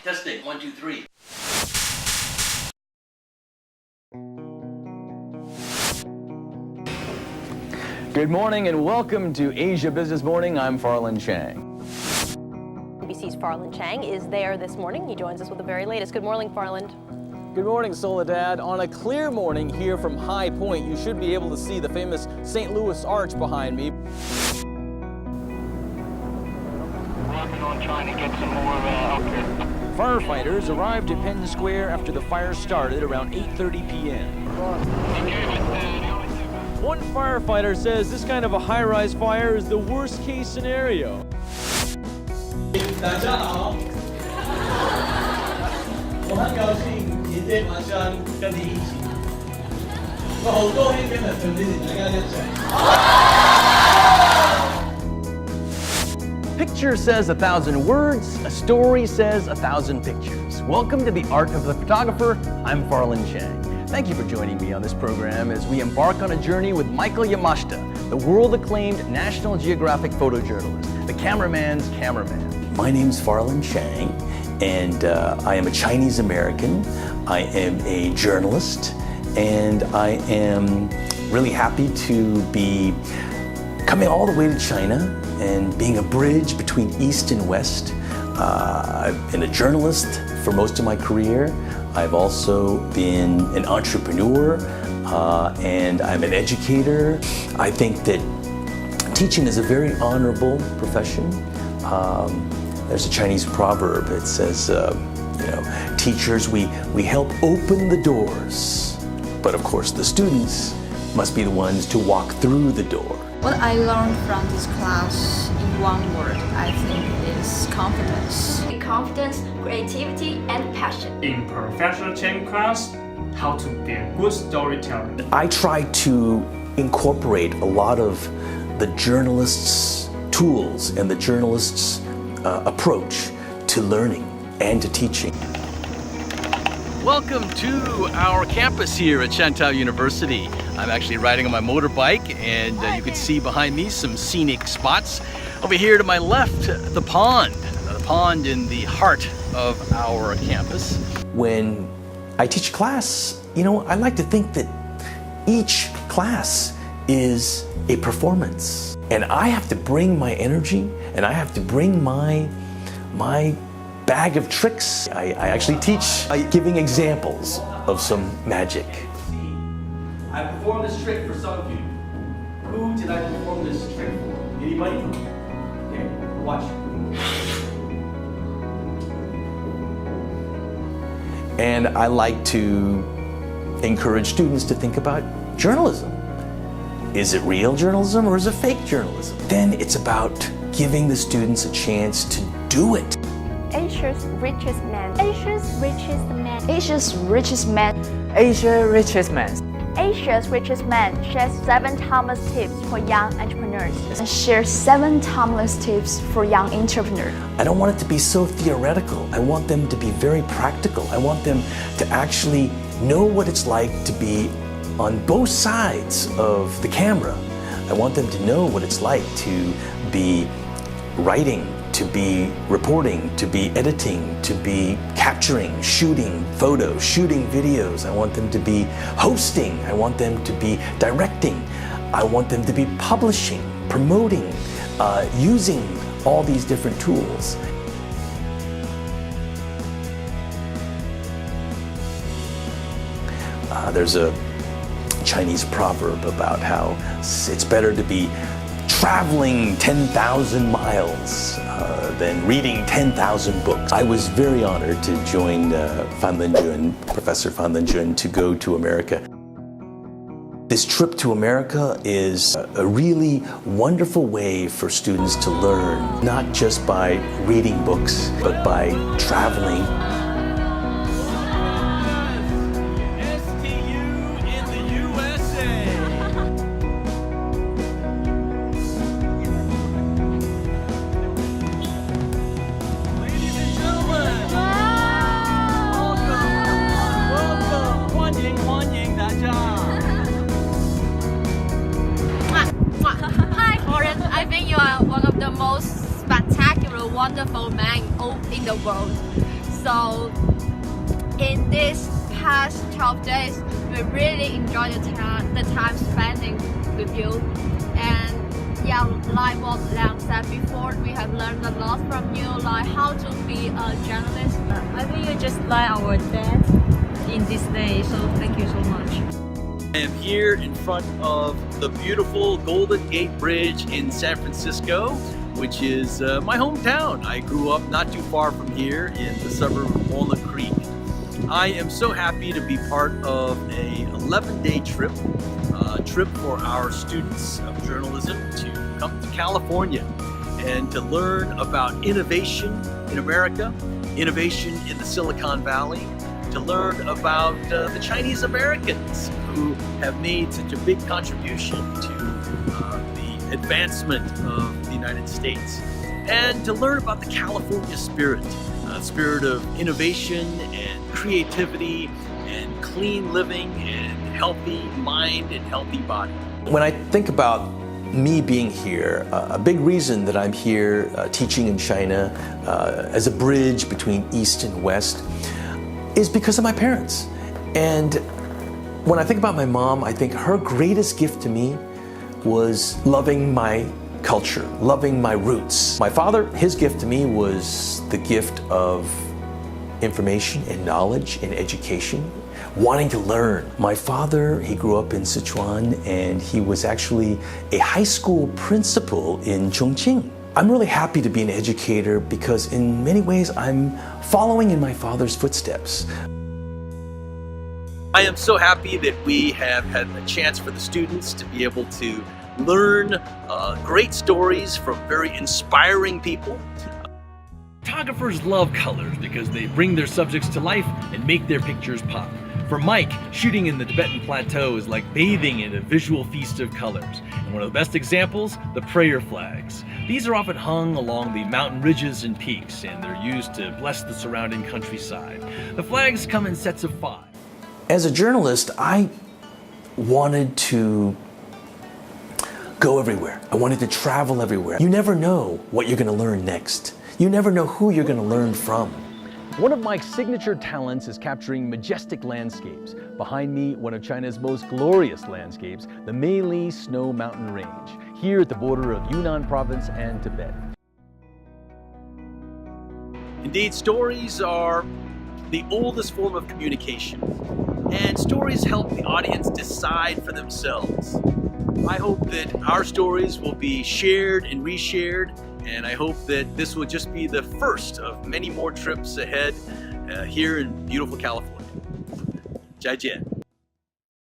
Testing, 1, 2, 3. Good morning and welcome to Asia Business Morning. I'm Farland Chang. NBC's Farland Chang is there this morning. He joins us with the very latest. Good morning, Farland. Good morning, Soledad. On a clear morning here from High Point, you should be able to see the famous St. Louis Arch behind me. Working on trying to get some more out here. Firefighters arrived at Penn Square after the fire started around 8:30 p.m. One firefighter says this kind of a high-rise fire is the worst-case scenario. 大家好，我很高兴今天晚上跟你一起，我好高興今日同你哋大家一齊。 Picture says 1,000 words, a story says 1,000 pictures. Welcome to the Art of the Photographer. I'm Farland Chang. Thank you for joining me on this program as we embark on a journey with Michael Yamashita, the world-acclaimed National Geographic photojournalist, the cameraman's cameraman. My name's Farland Chang, and I am a Chinese American. I am a journalist, and I am really happy to be coming all the way to China and being a bridge between East and West. I've been a journalist for most of my career. I've also been an entrepreneur, and I'm an educator. I think that teaching is a very honorable profession. There's a Chinese proverb that says, teachers, we help open the doors, but of course the students must be the ones to walk through the door. What I learned from this class in one word, I think, is confidence. Confidence, creativity, and passion. In Professional Chang class, how to be a good storyteller. I try to incorporate a lot of the journalist's tools and the journalist's approach to learning and to teaching. Welcome to our campus here at Shantou University. I'm actually riding on my motorbike, and you can see behind me some scenic spots. Over here to my left, the pond in the heart of our campus. When I teach class, I like to think that each class is a performance. And I have to bring my energy, and I have to bring my bag of tricks. I actually teach by giving examples of some magic. I performed this trick for some of you. Who did I perform this trick for? Anybody? Okay, watch. And I like to encourage students to think about journalism. Is it real journalism or is it fake journalism? Then it's about giving the students a chance to do it. Asia's richest man. Asia's richest man. Asia's richest man. Asia's richest man. Asia's richest man shares 7 timeless tips for young entrepreneurs. Shares 7 timeless tips for young entrepreneurs. I don't want it to be so theoretical. I want them to be very practical. I want them to actually know what it's like to be on both sides of the camera. I want them to know what it's like to be writing, to be reporting, to be editing, to be capturing, shooting photos, shooting videos. I want them to be hosting. I want them to be directing. I want them to be publishing, promoting, using all these different tools. There's a Chinese proverb about how it's better to be traveling 10,000 miles than reading 10,000 books. I was very honored to join Professor Farland Chang, to go to America. This trip to America is a really wonderful way for students to learn, not just by reading books, but by traveling. STU in the USA. Ladies and gentlemen, welcome, 欢迎大家. Hi, Farland. I think you are one of the most spectacular, wonderful men in the world. So in this past 12 days, we really enjoyed the time spending with you. And yeah, like what Liang said before, we have learned a lot from you, like how to be a journalist. I think you just like our dad in this day, so thank you so much. I am here in front of the beautiful Golden Gate Bridge in San Francisco, which is my hometown. I grew up not too far from here in the suburb of Walnut Creek. I am so happy to be part of a 11-day trip for our students of journalism to come to California and to learn about innovation in America, innovation in the Silicon Valley, to learn about the Chinese Americans who have made such a big contribution to the advancement of the United States, and to learn about the California spirit, spirit of innovation and creativity and clean living and healthy mind and healthy body. When I think about me being here, a big reason that I'm here teaching in China as a bridge between East and West is because of my parents. And when I think about my mom, I think her greatest gift to me was loving my culture, loving my roots. My father, his gift to me was the gift of information and knowledge and education, wanting to learn. My father, he grew up in Sichuan, and he was actually a high school principal in Chongqing. I'm really happy to be an educator because in many ways I'm following in my father's footsteps. I am so happy that we have had a chance for the students to be able to learn great stories from very inspiring people. Photographers love colors because they bring their subjects to life and make their pictures pop. For Mike, shooting in the Tibetan Plateau is like bathing in a visual feast of colors. And one of the best examples, the prayer flags. These are often hung along the mountain ridges and peaks, and they're used to bless the surrounding countryside. The flags come in sets of 5. As a journalist, I wanted to go everywhere. I wanted to travel everywhere. You never know what you're going to learn next. You never know who you're going to learn from. One of Mike's signature talents is capturing majestic landscapes. Behind me, one of China's most glorious landscapes, the Meili Snow Mountain Range, here at the border of Yunnan Province and Tibet. Indeed, stories are the oldest form of communication, and stories help the audience decide for themselves. I hope that our stories will be shared and reshared, and I hope that this will just be the first of many more trips ahead here in beautiful California. 再见.